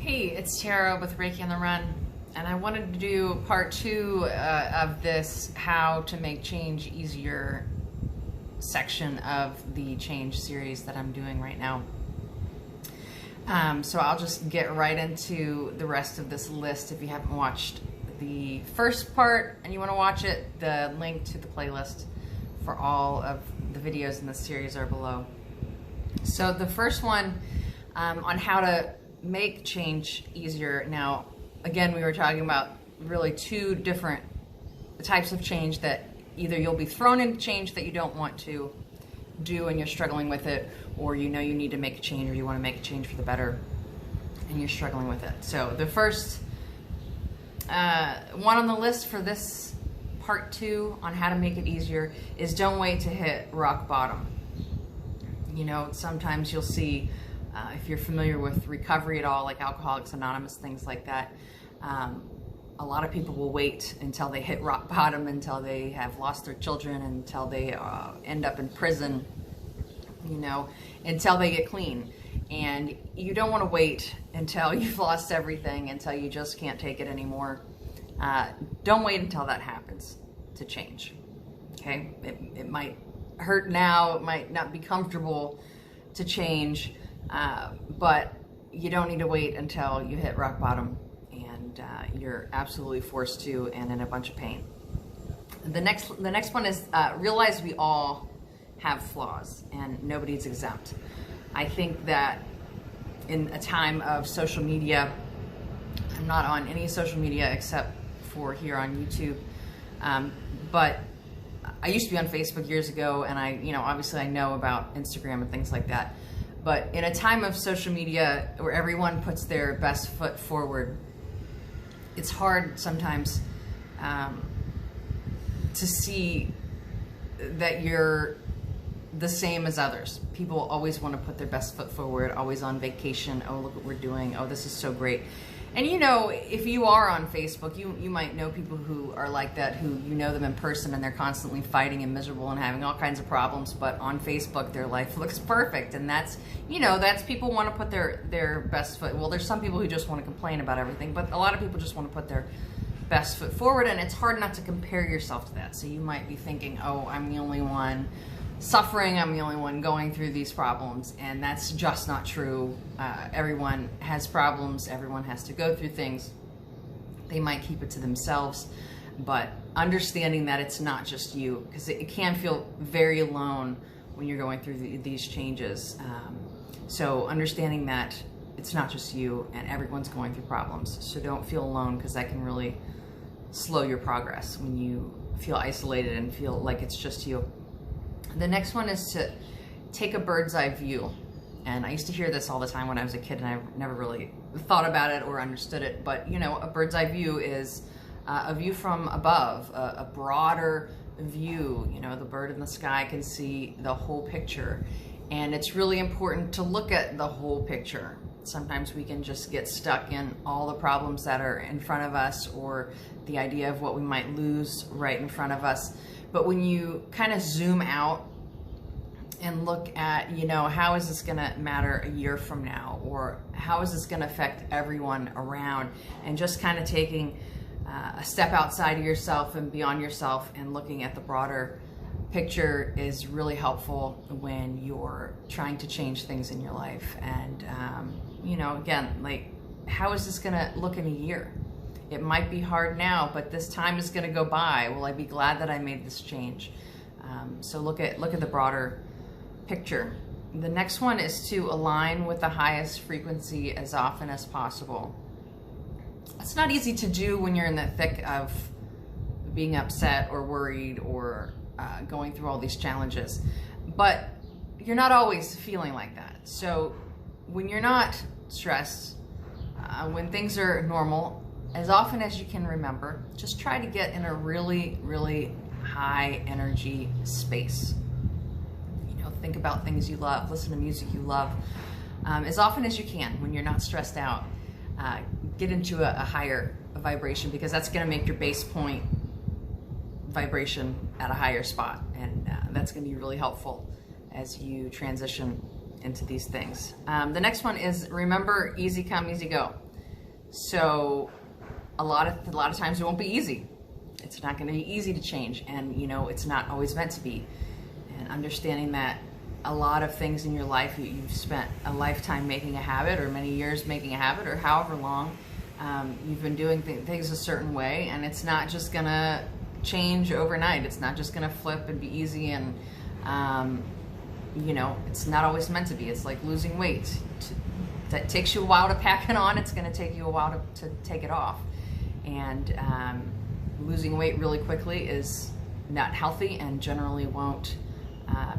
Hey, it's Tara with Reiki on the Run, and I wanted to do part two of this how to make change easier section of the change series that I'm doing right now. So I'll just get right into the rest of this list. If you haven't watched the first part and you want to watch it, the link to the playlist for all of the videos in this series are below. So the first one on how to make change easier. Now, again, we were talking about really two different types of change, that either you'll be thrown into change that you don't want to do and you're struggling with it, or you know you need to make a change or you want to make a change for the better and you're struggling with it. So the first one on the list for this part two on how to make it easier is don't wait to hit rock bottom. You know, sometimes you'll see, if you're familiar with recovery at all, like Alcoholics Anonymous, things like that, a lot of people will wait until they hit rock bottom, until they have lost their children, until they end up in prison, you know, until they get clean. And you don't want to wait until you've lost everything, until you just can't take it anymore. Don't wait until that happens to change, okay? It might hurt now, it might not be comfortable to change, but you don't need to wait until you hit rock bottom and you're absolutely forced to and in a bunch of pain. The next one is realize we all have flaws and nobody's exempt. I think that in a time of social media, I'm not on any social media except for here on YouTube, but I used to be on Facebook years ago, and obviously I know about Instagram and things like that. But in a time of social media where everyone puts their best foot forward, it's hard sometimes to see that you're the same as others. People always want to put their best foot forward, always on vacation. Oh, look what we're doing. Oh, this is so great. And you know, if you are on Facebook, you might know people who are like that, who you know them in person and they're constantly fighting and miserable and having all kinds of problems, but on Facebook their life looks perfect. And that's people want to put their best foot. Well, there's some people who just want to complain about everything, but a lot of people just want to put their best foot forward, and it's hard not to compare yourself to that. So you might be thinking, oh, I'm the only one suffering, I'm the only one going through these problems, and that's just not true. Everyone has problems, everyone has to go through things. They might keep it to themselves, but understanding that it's not just you, because it can feel very alone when you're going through these changes. So understanding that it's not just you and everyone's going through problems, so don't feel alone, because that can really slow your progress when you feel isolated and feel like it's just you. The next one is to take a bird's eye view. And I used to hear this all the time when I was a kid, and I never really thought about it or understood it. But you know, a bird's eye view is a view from above, a broader view. You know, the bird in the sky can see the whole picture. And it's really important to look at the whole picture. Sometimes we can just get stuck in all the problems that are in front of us, or the idea of what we might lose right in front of us. But when you kind of zoom out and look at, you know, how is this going to matter a year from now, or how is this going to affect everyone around, and just kind of taking a step outside of yourself and beyond yourself and looking at the broader picture is really helpful when you're trying to change things in your life. And, you know, again, like, how is this going to look in a year? It might be hard now, but this time is going to go by. Will I be glad that I made this change? So look at the broader picture. The next one is to align with the highest frequency as often as possible. It's not easy to do when you're in the thick of being upset or worried or going through all these challenges, but you're not always feeling like that. So when you're not stressed, when things are normal, as often as you can remember, just try to get in a really, really high energy space. You know, think about things you love, listen to music you love. As often as you can, when you're not stressed out, get into a higher vibration, because that's going to make your base point vibration at a higher spot. And that's going to be really helpful as you transition into these things. The next one is remember, easy come, easy go. So a lot of times it won't be easy. It's not going to be easy to change, and it's not always meant to be. And understanding that a lot of things in your life, you've spent a lifetime making a habit, or many years making a habit, or however long you've been doing things a certain way, and it's not just going to change overnight. It's not just going to flip and be easy, and it's not always meant to be. It's like losing weight. That takes you a while to pack it on. It's going to take you a while to take it off. And losing weight really quickly is not healthy and generally won't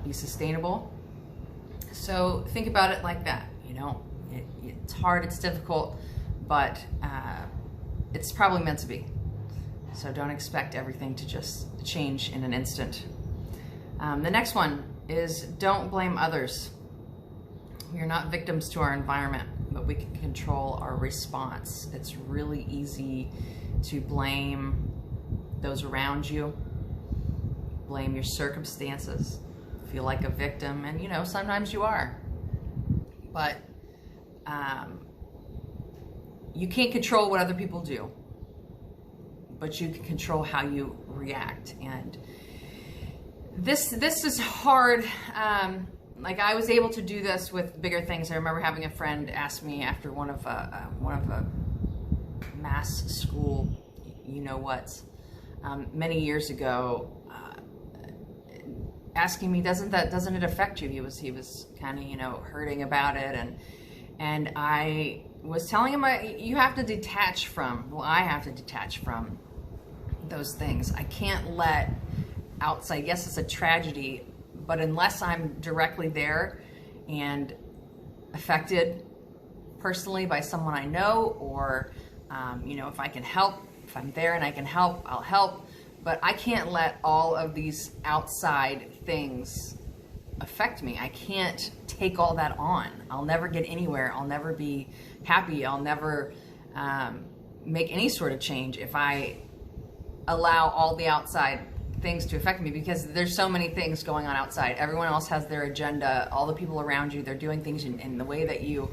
be sustainable. So think about it like that. It's hard, it's difficult, but it's probably meant to be. So don't expect everything to just change in an instant. The next one is don't blame others. We are not victims to our environment, but we can control our response. It's really easy to blame those around you, blame your circumstances, feel like a victim, and sometimes you are. But you can't control what other people do, but you can control how you react. And this is hard. Like, I was able to do this with bigger things. I remember having a friend ask me after one of a mass school, many years ago, asking me, doesn't it affect you? He was kind of hurting about it, and I was telling him you have to detach from. Well, I have to detach from those things. I can't let outside. Yes, it's a tragedy. But unless I'm directly there and affected personally by someone I know, or, if I can help, if I'm there and I can help, I'll help. But I can't let all of these outside things affect me. I can't take all that on. I'll never get anywhere. I'll never be happy. I'll never make any sort of change if I allow all the outside things to affect me, because there's so many things going on outside. Everyone else has their agenda. All the people around you, they're doing things in the way that you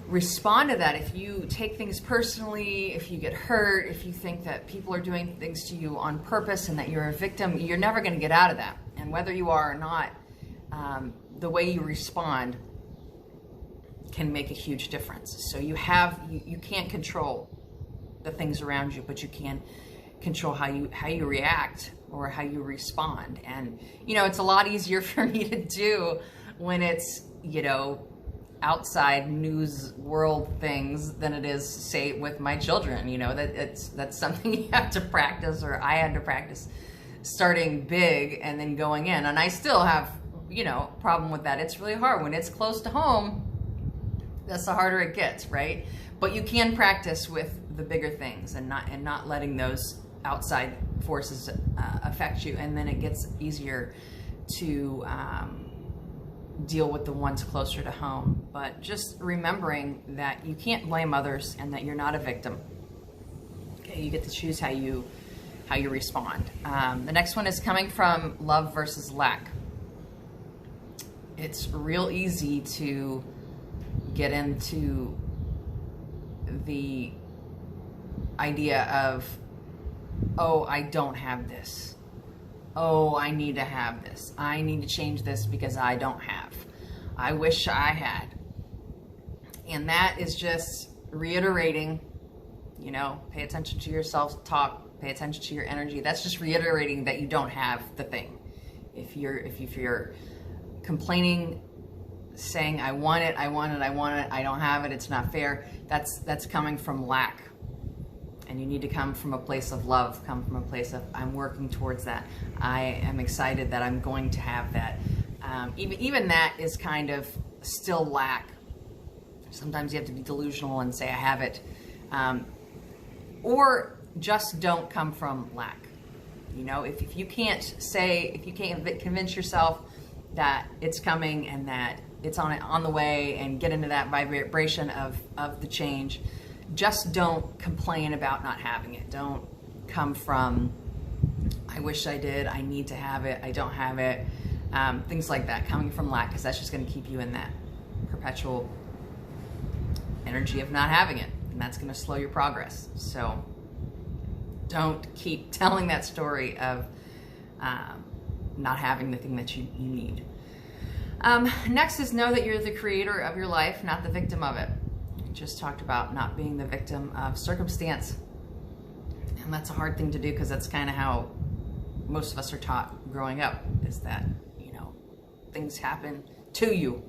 respond to that. If you take things personally, if you get hurt, if you think that people are doing things to you on purpose and that you're a victim, you're never going to get out of that. And whether you are or not, the way you respond can make a huge difference. So you can't control the things around you, but you can control how you react or how you respond. And it's a lot easier for me to do when it's outside news world things than it is, say, with my children. That's something you have to practice, or I had to practice, starting big and then going in. And I still have problem with that. It's really hard when it's close to home. That's the harder it gets, right? But you can practice with the bigger things and not letting those outside forces affect you, and then it gets easier to deal with the ones closer to home. But just remembering that you can't blame others and that you're not a victim. Okay, you get to choose how you respond. The next one is coming from love versus lack. It's real easy to get into the idea of, oh, I don't have this. Oh, I need to have this. I need to change this because I don't have. I wish I had. And that is just reiterating, pay attention to your self-talk, pay attention to your energy. That's just reiterating that you don't have the thing. If you're complaining, saying, I want it, I don't have it, it's not fair, that's coming from lack. And you need to come from a place of love, come from a place of, I'm working towards that. I am excited that I'm going to have that. Even that is kind of still lack. Sometimes you have to be delusional and say, I have it. Or just don't come from lack. If you can't convince yourself that it's coming and that it's on the way, and get into that vibration of the change, just don't complain about not having it. Don't come from, I wish I did, I need to have it, I don't have it, things like that, coming from lack, because that's just going to keep you in that perpetual energy of not having it, and that's going to slow your progress. So don't keep telling that story of not having the thing that you need. Next is know that you're the creator of your life, not the victim of it. We just talked about not being the victim of circumstance. And that's a hard thing to do, because that's kind of how most of us are taught growing up, is that, you know, things happen to you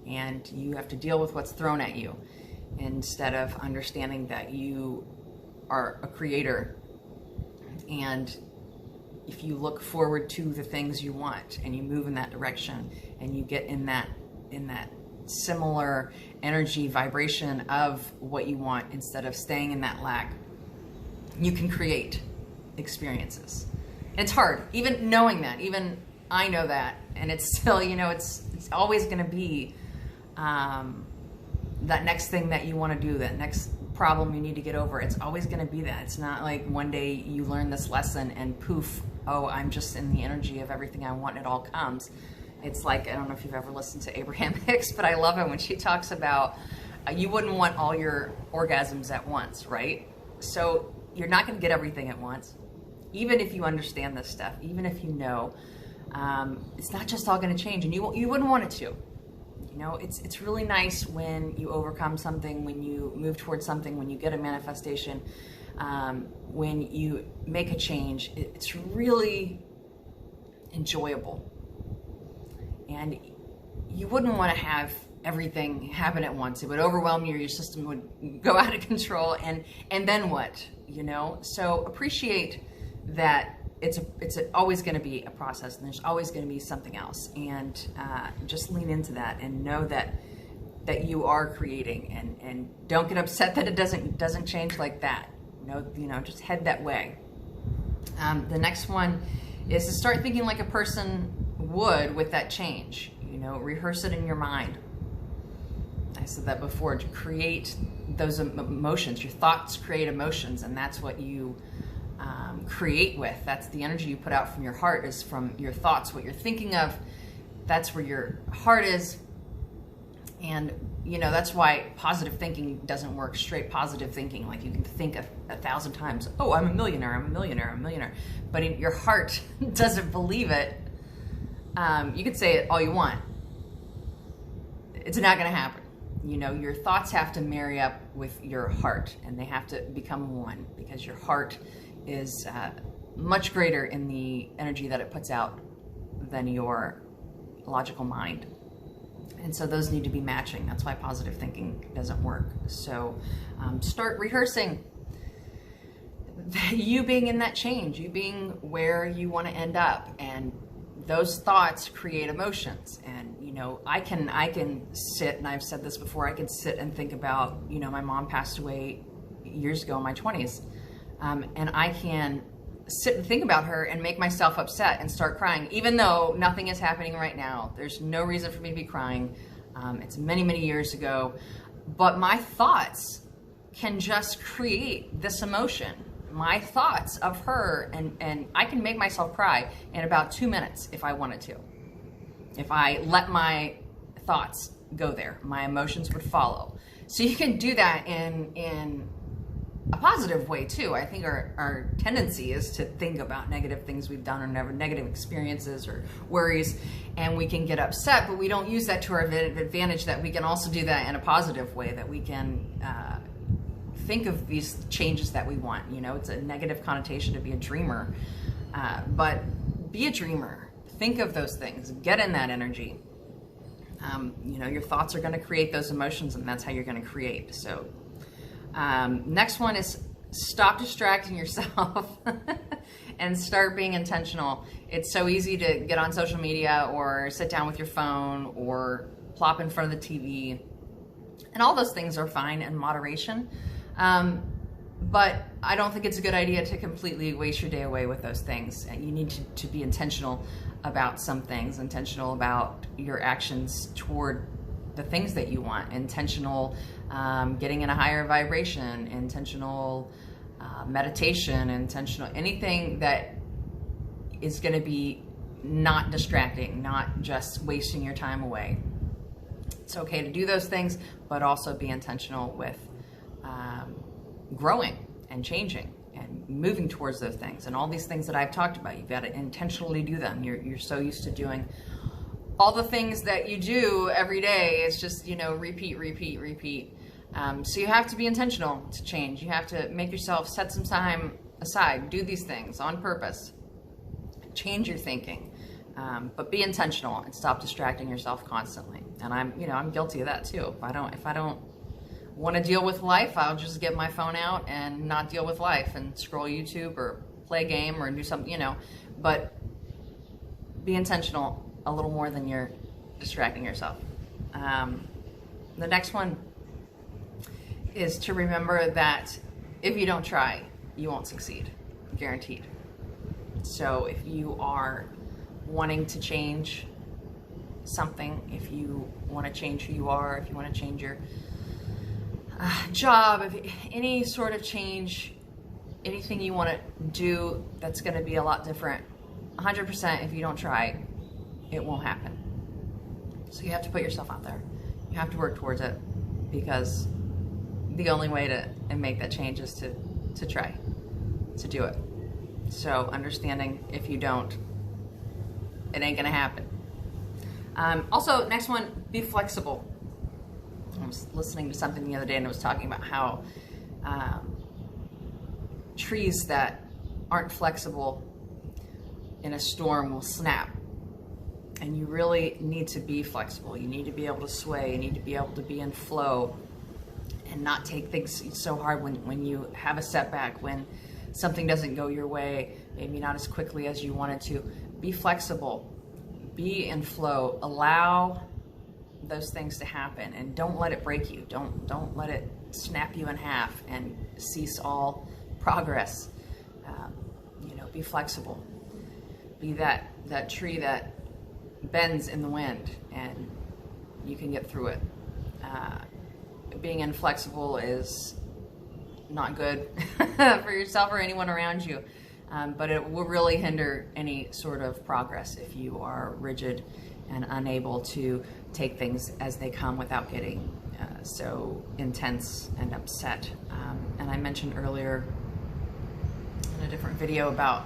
and you have to deal with what's thrown at you, instead of understanding that you are a creator. And if you look forward to the things you want and you move in that direction and you get in that similar energy vibration of what you want, instead of staying in that lack, you can create experiences. And it's hard, even knowing that. Even I know that, and it's still, you know, it's always going to be that next thing that you want to do, that next problem you need to get over. It's always going to be that. It's not like one day you learn this lesson and poof, oh, I'm just in the energy of everything I want and it all comes. It's like, I don't know if you've ever listened to Abraham Hicks, but I love it when she talks about you wouldn't want all your orgasms at once, right? So you're not going to get everything at once. Even if you understand this stuff, even if you know, it's not just all going to change, and you wouldn't want it to. You know, it's really nice when you overcome something, when you move towards something, when you get a manifestation, when you make a change. It's really enjoyable. And you wouldn't want to have everything happen at once. It would overwhelm you, your system would go out of control, and then what, you know? So appreciate that it's always going to be a process, and there's always going to be something else, and just lean into that and know that you are creating, and don't get upset that it doesn't change like that. You know, just head that way. The next one is to start thinking like a person would with that change. You know, rehearse it in your mind. I said that before, to create those emotions. Your thoughts create emotions, and that's what you create with. That's the energy you put out from your heart, is from your thoughts. What you're thinking of, that's where your heart is. And you know, that's why positive thinking doesn't work. Straight positive thinking, like you can think 1,000 times, oh, I'm a millionaire, I'm a millionaire, I'm a millionaire, but in your heart doesn't believe it. You could say it all you want, it's not going to happen. You know, your thoughts have to marry up with your heart, and they have to become one, because your heart is much greater in the energy that it puts out than your logical mind. And so those need to be matching. That's why positive thinking doesn't work. So start rehearsing you being in that change, you being where you want to end up, and those thoughts create emotions. And you know, I can sit, and I've said this before, I can sit and think about, you know, my mom passed away years ago in my 20s, and I can sit and think about her and make myself upset and start crying, even though nothing is happening right now. There's no reason for me to be crying. It's many, many years ago, but my thoughts can just create this emotion. My thoughts of her, and I can make myself cry in about 2 minutes if I wanted to. If I let my thoughts go there, my emotions would follow. So you can do that in a positive way too. I think our tendency is to think about negative things we've done, or negative experiences or worries, and we can get upset, but we don't use that to our advantage, that we can also do that in a positive way, that we can think of these changes that we want. You know, it's a negative connotation to be a dreamer, but be a dreamer. Think of those things, get in that energy. You know, your thoughts are going to create those emotions, and that's how you're going to create. So next one is stop distracting yourself and start being intentional. It's so easy to get on social media or sit down with your phone or plop in front of the TV, and all those things are fine in moderation. But I don't think it's a good idea to completely waste your day away with those things. And you need to be intentional about some things, intentional about your actions toward the things that you want, intentional getting in a higher vibration, intentional meditation, intentional anything that is going to be not distracting, not just wasting your time away. It's okay to do those things, but also be intentional with growing and changing and moving towards those things. And all these things that I've talked about, you've got to intentionally do them. You're so used to doing all the things that you do every day. It's just, you know, repeat, repeat, repeat. So you have to be intentional to change. You have to make yourself set some time aside, do these things on purpose, change your thinking, but be intentional and stop distracting yourself constantly. And I'm guilty of that too. If I don't want to deal with life, I'll just get my phone out and not deal with life and scroll YouTube or play a game or do something, but be intentional a little more than you're distracting yourself. The next one is to remember that if you don't try, you won't succeed, guaranteed. So if you are wanting to change something, if you want to change who you are, if you want to change your job, if any sort of change, anything you want to do that's going to be a lot different, 100%, if you don't try, it won't happen. So you have to put yourself out there. You have to work towards it, because the only way to make that change is to try, to do it. So understanding if you don't, it ain't gonna happen. Also, next one, be flexible. I was listening to something the other day and it was talking about how trees that aren't flexible in a storm will snap. And you really need to be flexible. You need to be able to sway. You need to be able to be in flow and not take things so hard when you have a setback, when something doesn't go your way, maybe not as quickly as you wanted to. Be flexible, be in flow, allow those things to happen, and don't let it break you. Don't let it snap you in half and cease all progress. Be flexible. Be that tree that bends in the wind and you can get through it. Being inflexible is not good for yourself or anyone around you, but it will really hinder any sort of progress if you are rigid and unable to take things as they come without getting so intense and upset. And I mentioned earlier in a different video about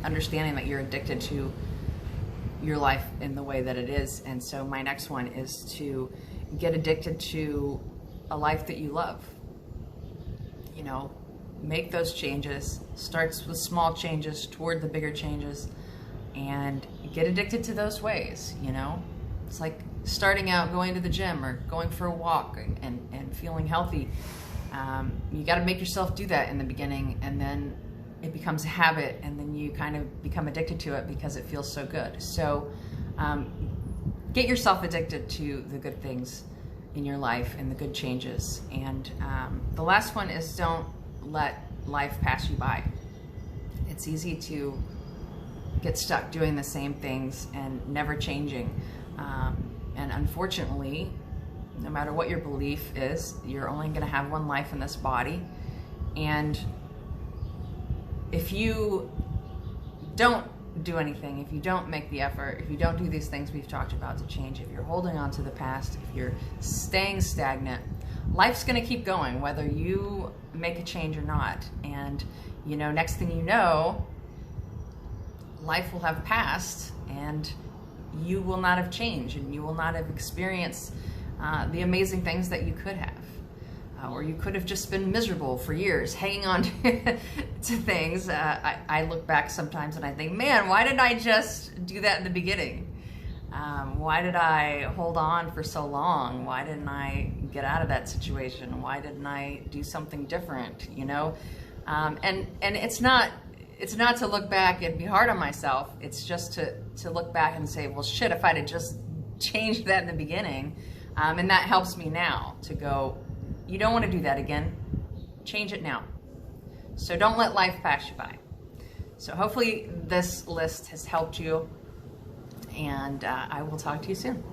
understanding that you're addicted to your life in the way that it is. And so my next one is to get addicted to a life that you love. Make those changes. Starts with small changes toward the bigger changes, and get addicted to those ways. It's like starting out going to the gym or going for a walk and feeling healthy. You got to make yourself do that in the beginning, and then it becomes a habit, and then you kind of become addicted to it because it feels so good. So get yourself addicted to the good things in your life and the good changes. And the last one is don't let life pass you by. It's easy to get stuck doing the same things and never changing. And unfortunately, no matter what your belief is, you're only going to have one life in this body. And if you don't do anything, if you don't make the effort, if you don't do these things we've talked about to change, if you're holding on to the past, if you're staying stagnant, life's going to keep going whether you make a change or not. And next thing you know, life will have passed and you will not have changed, and you will not have experienced the amazing things that you could have. Or you could have just been miserable for years, hanging on to things. I look back sometimes and I think, man, why did I just do that in the beginning? Why did I hold on for so long? Why didn't I get out of that situation? Why didn't I do something different? And it's not to look back and be hard on myself. It's just to look back and say, well, shit, if I'd have just changed that in the beginning. And that helps me now to go, you don't want to do that again. Change it now. So don't let life pass you by. So hopefully this list has helped you, and I will talk to you soon.